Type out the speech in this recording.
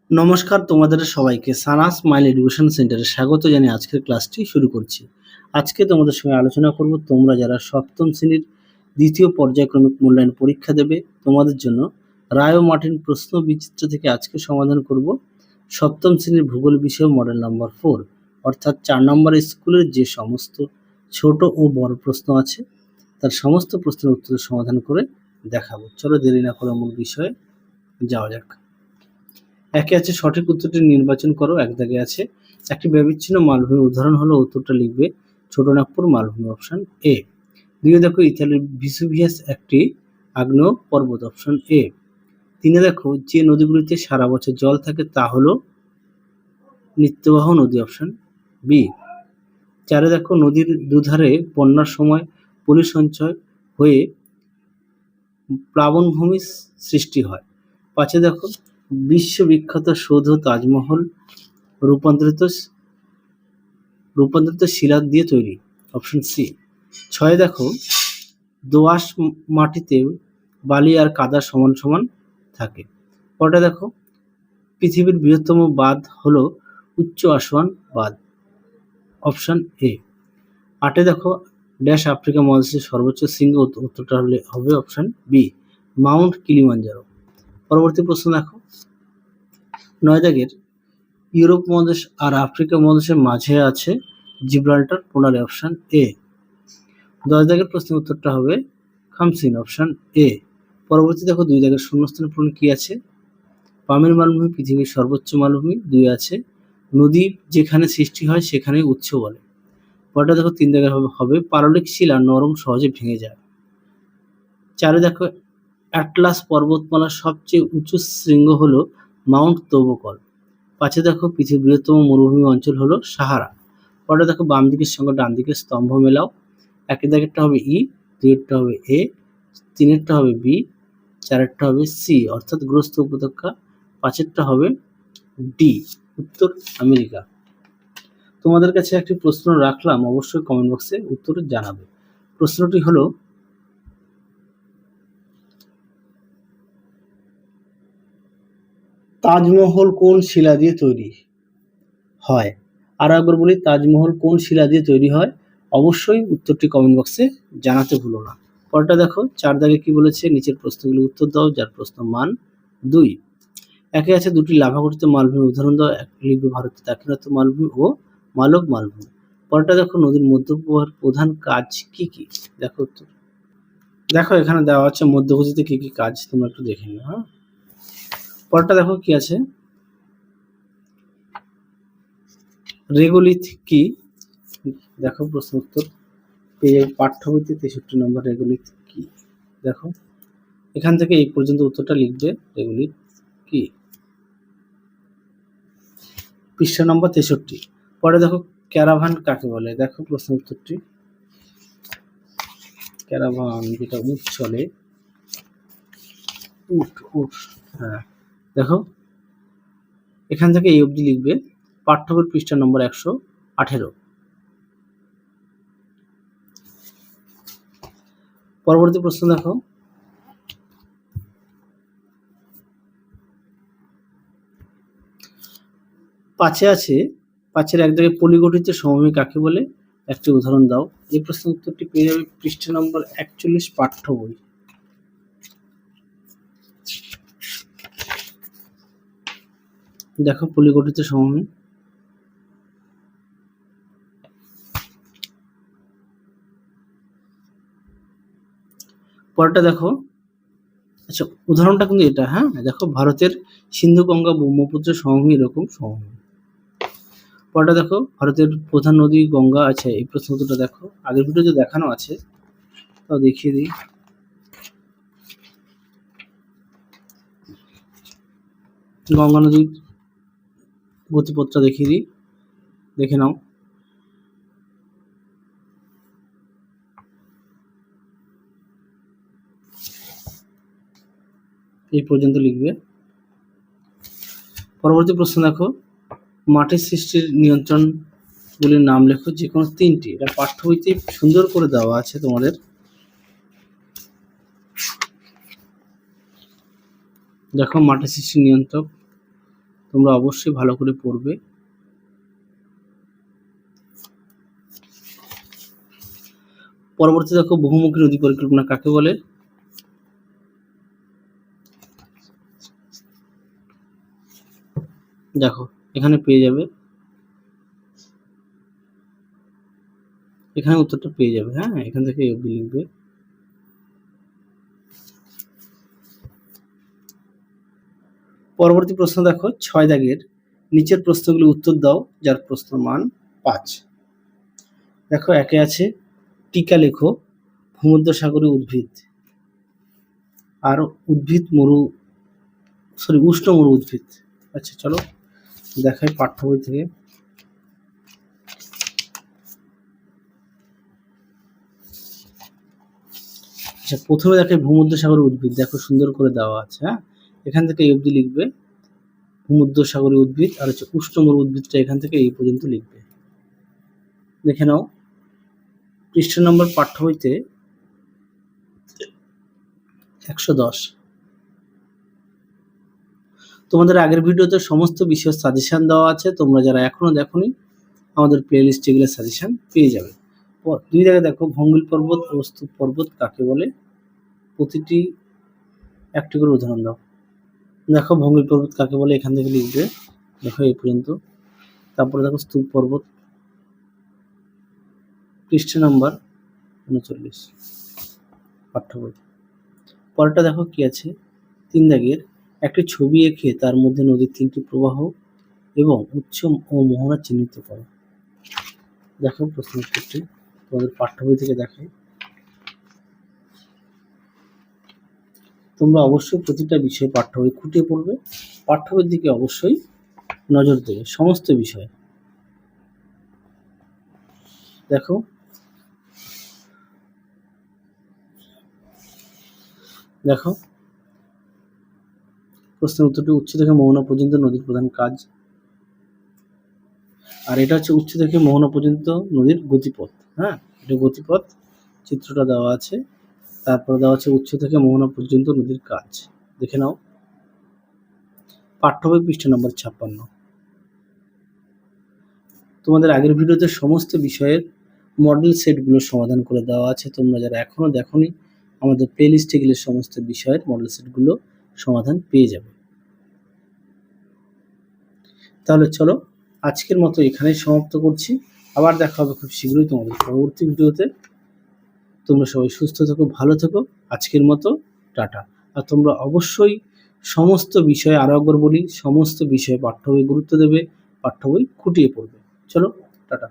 নমস্কার তোমাদের সবাইকে সানা স্মাইল এডুকেশন সেন্টারে স্বাগত জানিয়ে আজকের ক্লাসটি শুরু করছি। আজকে তোমাদের সঙ্গে আলোচনা করব তোমরা যারা সপ্তম শ্রেণীর দ্বিতীয় পর্যায়ক্রমিক মূল্যায়ন পরীক্ষা দেবে তোমাদের জন্য রায় ও মার্টিন প্রশ্ন বিচিত্র থেকে আজকে সমাধান করব সপ্তম শ্রেণীর ভূগোল বিষয় মডেল নাম্বার 4 অর্থাৎ 4 নম্বরের স্কুলের যে সমস্ত ছোট ও বড় প্রশ্ন আছে তার সমস্ত প্রশ্নের উত্তর সমাধান করে দেখাবো। চলো দেরি না করে মূল বিষয়ে যাওয়া যাক। একে আছে সঠিক উত্তরটি নির্বাচন করো। এক দাগে আছে একটি ব্যবিচ্ছিন্ন মালভূমির উদাহরণ হলো, উত্তরটা লিখবে ছোটনাগপুর মালভূমি, অপশন এ। দুইয়ে দেখো ইতালির ভিসুভিয়াস একটি আগ্নেয় পর্বত, অপশন এ। তিনে দেখো যে নদীগুলিতে সারা বছর জল থাকে তা হলো নিত্যবাহ নদী, অপশন বি। চারে দেখো নদীর দুধারে বন্যার সময় পলি সঞ্চয় হয়ে প্লাবনভূমি সৃষ্টি হয়। পাঁচে দেখো বিশ্ববিখ্যাত সৌধ তাজমহল রূপান্তরিত শিলা দিয়ে তৈরি, অপশন সি। ছয়ে দেখো দোআঁশ মাটিতে বালি আর কাদা সমান সমান থাকে। পরটা দেখো পৃথিবীর বৃহত্তম বাঁধ হলো উচ্চ আসোয়ান বাঁধ, অপশন এ। আটে দেখো ড্যাশ আফ্রিকা মহাদেশের সর্বোচ্চ শৃঙ্গ, উত্তরটা হবে অপশন বি, মাউন্ট কিলিমাঞ্জারো। পরবর্তী প্রশ্ন দেখো 9 দাগের ইউরোপ মহাদেশ আর আফ্রিকা মহাদেশের মাঝে আছে জিব্রাল্টার প্রণালী, অপশন এ। 10 দাগের প্রশ্নের উত্তরটা হবে খামসিন, অপশন এ। পরবর্তী দেখো 2 দাগের শূন্যস্থান পূরণ কি আছে? পামের মালভূমি পৃথিবীর সর্বোচ্চ মালভূমি। 2 আছে নদী যেখানে সৃষ্টি হয় সেখানে উৎস বলে। পরটা দেখো 3 দাগের হবে পাললিক শিলা নরম সহজে ভেঙে যায়। 4 দেখো অ্যাটলাস পর্বতমালার সবচেয়ে উঁচু শৃঙ্গ হলো মাউন্ট তোবকল। 5 দেখো পৃথিবীর বৃহত্তম মরুভূমি অঞ্চল হলো সাহারা। পরটা দেখো বাম দিকের সঙ্গে ডান দিকের স্তম্ভ মেলাও। 1 দাগেরটা হবে ই, 2 হবে এ, 3 হবে বি, 4 হবে সি অর্থাৎ গ্রস্ত উপত্যকা, 5 হবে ডি উত্তর আমেরিকা। তোমাদের কাছে একটি প্রশ্ন রাখলাম, অবশ্যই কমেন্ট বক্সে উত্তর জানাবে। প্রশ্নটি হলো তাজমহল কোন শিলা দিয়ে তৈরি হয়? আর একবার বলি, তাজমহল কোন শিলা দিয়ে তৈরি হয়? অবশ্যই উত্তরটি কমেন্ট বক্সে জানাতে ভুলো না। পরটা দেখো 4 দাগে কি বলেছে, নিচের প্রশ্নগুলি উত্তর দাও যার প্রশ্ন মান 2। একে আছে দুটি লাভা গঠিত মালভূমির উদাহরণ দাও। এক লিখবে ভারতের দাক্ষিণাত্য মালভূমি ও মালব মালভূমি। পরটা দেখো নদীর মধ্যপ্রবাহের প্রধান কাজ কি কি? দেখো উত্তর দেখো এখানে দেওয়া আছে মধ্যগতিতে কি কি কাজ, তোমরা একটু দেখে নিও। হ্যাঁ, পরটা দেখো কি আছে, রেগোলিথ কি? দেখো প্রশ্ন উত্তর পেয়ে পাঠ্য বইতে 63 নম্বর রেগোলিথ কি? দেখো এখান থেকে এই পর্যন্ত উত্তরটা লিখবে রেগোলিথ কি, পৃষ্ঠা নম্বর 63। পরে দেখো ক্যারাভান কাকে বলে? দেখো প্রশ্ন উত্তরটি, ক্যারাভান যেটা উট চলে, উট হ্যাঁ। দেখো এখান থেকে এই অবধি লিখবে, পাঠ্য বই পৃষ্ঠা নম্বর 118। পরবর্তী প্রশ্ন দেখো, পাঁচের 1 দাগে পলিগঠিত সমভূমি কাকে বলে? একটি উদাহরণ দাও। এই প্রশ্নের উত্তরটি পেয়ে যাবে পৃষ্ঠা নম্বর 41 পাঠ্য বই। দেখো পলিগঠিত সমভূমি, পরটা দেখো, আচ্ছা উদাহরণটা কিন্তু এটা। হ্যাঁ দেখো ভারতের সিন্ধু গঙ্গা ব্রহ্মপুত্র সমভূমি এরকম সমভূমি। পরটা দেখো ভারতের প্রধান নদী গঙ্গা। আছে এই প্রশ্ন উত্তরটা দেখো, আগের ভিডিওতে দেখানো আছে, তাও দেখিয়ে দিই। গঙ্গা নদীর গতিপথটা দেখিয়ে দিই, দেখে নাও। এই পর্যন্ত লিখবে। পরবর্তী প্রশ্ন দেখো, মাটির সৃষ্টির নিয়ন্ত্রণগুলির নাম লেখো, যে কোনো 3টি। এটা পাঠ্য বইতে সুন্দর করে দেওয়া আছে তোমাদের। দেখো মাটির সৃষ্টির নিয়ন্ত্রক তোমরা অবশ্যই ভালো করে পড়বে। পরবর্তী দেখো, বহুমুখী নদী পরিকল্পনা কাকে বলে? দেখো এখানে পেয়ে যাবে, এখানে উত্তরটা পেয়ে যাবে। হ্যাঁ, এখান থেকে অবধি লিখবে। পরবর্তী প্রশ্ন দেখো, 6 দাগের নিচের প্রশ্নগুলি উত্তর দাও যার প্রশ্ন মান 5। দেখো একে আছে টিকা লেখো ভূমধ্যসাগরীয় উদ্ভিদ আর উষ্ণ মরু উদ্ভিদ। আচ্ছা চলো দেখাই পাঠ্য বই থেকে। আচ্ছা প্রথমে দেখে ভূমধ্যসাগরীয় উদ্ভিদ, দেখো সুন্দর করে দেওয়া আছে। হ্যাঁ, এখান থেকে এই অবধি লিখবে ভূমধ্যসাগরীয় উদ্ভিদ, আর হচ্ছে উষ্ণ মরু উদ্ভিদটা এখান থেকে এই পর্যন্ত লিখবে। দেখে নাও পৃষ্ঠ নম্বর পাঠ্য বইতে 110। তোমাদের আগের ভিডিওতে সমস্ত বিষয়ের সাজেশন দেওয়া আছে, তোমরা যারা এখনো দেখোনি আমাদের প্লে লিস্টে গেলে সাজেশন পেয়ে যাবে। 2 জায়গায় দেখো ভঙ্গিল পর্বত ও স্তূপ পর্বত কাকে বলে? প্রতিটি একটি করে উদাহরণ দাও। দেখো ভঙ্গিল পর্বত কাকে বলে এখান থেকে লিখবে, দেখো এই পর্যন্ত। তারপরে দেখো স্তূপ পর্বত, পৃষ্ঠ নাম্বার 39 পাঠ্য বই। পরেরটা দেখো কি আছে, 3 দাগের একটি ছবি এঁকে তার মধ্যে নদীর 3টি প্রবাহ এবং উৎস ও মোহনা চিহ্নিত করো। দেখো প্রশ্ন উত্তরটি তোমাদের পাঠ্য বই থেকে দেখাই। তোমরা অবশ্যই প্রতিটা বিষয়ে পাঠ্য বই খুঁটিয়ে পড়বে, পাঠ্য বইয়ের দিকে অবশ্যই নজর দেবে সমস্ত বিষয়ে। দেখো দেখো প্রশ্নের উত্তরটি, উৎস থেকে মোহনা পর্যন্ত নদীর প্রধান কাজ। আর এটা হচ্ছে উৎস থেকে মোহনা পর্যন্ত নদীর গতিপথ। হ্যাঁ, এটা গতিপথ, চিত্রটা দেওয়া আছে। তারপরে দেওয়া আছে উৎস থেকে মোহনা পর্যন্ত নদীর কাজ। দেখে নাও পাঠ্য বই পৃষ্ঠ নম্বর 56। তোমাদের আগের ভিডিওতে সমস্ত বিষয়ের মডেল সেটগুলো সমাধান করে দেওয়া আছে, তোমরা যারা এখনো দেখোনি আমাদের প্লে লিস্টে গেলে সমস্ত বিষয়ের মডেল সেটগুলো সমাধান পেয়ে যাবে। তাহলে চলো আজকের মতো এখানেই সমাপ্ত করছি, আবার দেখা হবে খুব শীঘ্রই তোমাদের পরবর্তী ভিডিওতে। তোমরা সবাই সুস্থ থেকো, ভালো থেকো। আজকের মতো টাটা। আর তোমরা অবশ্যই সমস্ত বিষয়ে, আরও একবার বলি, সমস্ত বিষয়ে পাঠ্য বই গুরুত্ব দেবে, পাঠ্য বই খুঁটিয়ে পড়বে। চলো টাটা।